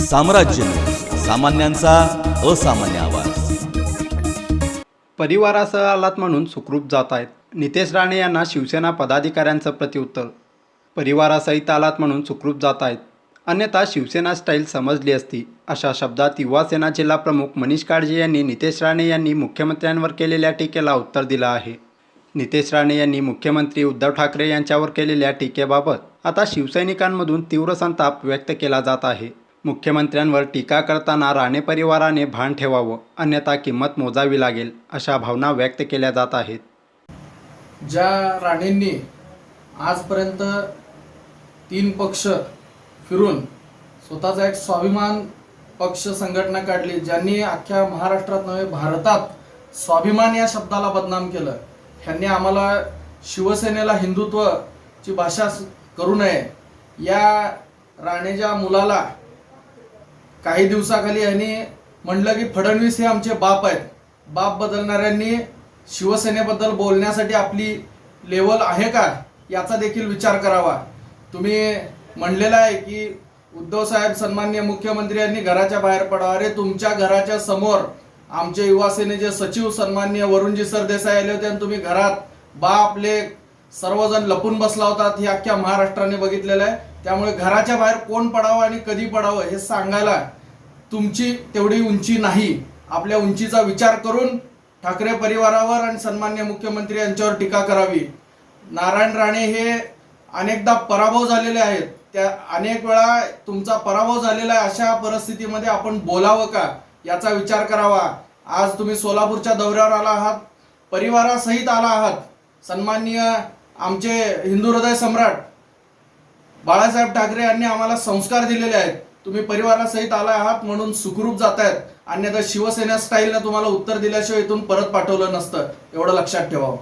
साम्राज्य न्यूज, सामान्यांचा असामान्य आवाज। परिवारासह आलात म्हणून सुखरूप जात आहेत। नितेश राणे यांना शिवसेना पदाधिकाऱ्यांचं प्रत्युत्तर। परिवारासहित आलात म्हणून सुखरूप जात आहेत, अन्यथा शिवसेना स्टाईल समजली असती, अशा शब्दात युवा सेना जिल्हा प्रमुख मनीष काळजे यांनी नितेश राणे यांनी मुख्यमंत्र्यांवर केलेल्या टीकेला उत्तर दिलं आहे। नितेश राणे यांनी मुख्यमंत्री उद्धव ठाकरे यांच्यावर केलेल्या टीकेबाबत आता शिवसैनिकांमधून तीव्र संताप व्यक्त केला जात आहे। मुख्यमंत्र्यांवर टीका करताना राणे परिवाराने भान ठेवावं, अन्यथा किंमत मोजावी लागेल, अशा भावना व्यक्त केल्या जात आहेत। ज्या राणेंनी आजपर्यंत 3 पक्ष फिरून स्वतःचा एक स्वाभिमान पक्ष संघटना काढली, ज्यांनी अख्ख्या महाराष्ट्रात नव्हे भारतात स्वाभिमान या शब्दाला बदनाम केलं, ह्यांनी आम्हाला शिवसेनेला हिंदुत्वाची भाषा करू नये, या राणेच्या मुलाला काही दिवसाखाली यांनी म्हणलं की फडणवीस हे आमचे बाप आहेत। बाप बदलणाऱ्यांनी शिवसेनेबद्दल बोलण्यासाठी आपली लेवल आहे का याचा देखील विचार करावा। तुम्ही म्हणलेलं आहे की उद्धव साहेब सन्माननीय मुख्यमंत्री यांनी घराच्या बाहेर पडावं। अरे तुमच्या घराच्या समोर आमचे युवा सेनेचे सचिव सन्माननीय वरुणजी सरदेसाई आले होते आणि तुम्ही घरात बाप लेक सर्वजण लपून बसला होतात, हे अख्ख्या महाराष्ट्राने बघितलेलं आहे। त्यामुळे घराच्या बाहेर कोण पडावं आणि कधी पडावं हे सांगायला तुमची तेवढी उंची नाही। आपल्या उंचीचा विचार करून ठाकरे परिवारावर आणि सन्माननीय मुख्यमंत्री यांच्यावर टीका करावी। नारायण राणे हे अनेकदा पराभव झालेले आहेत, त्या अनेक वेळा तुमचा पराभव झालेला आहे, अशा परिस्थितीमध्ये आपण बोलावं का याचा विचार करावा। आज तुम्ही सोलापूरच्या दौऱ्यावर आला आहात, परिवारासहित आला आहात। सन्माननीय आमचे हिंदू हृदय सम्राट बाळासाहेब ठाकरे यांनी आम्हाला संस्कार दिलेले आहेत, तुम्ही परिवारासहित आला आहात म्हणून सुखरूप जातायत, अन्यथा शिवसेना स्टाईलने तुम्हाला उत्तर दिल्याशिवाय इथून परत पाठवलं नसतं, एवढं लक्षात ठेवावं।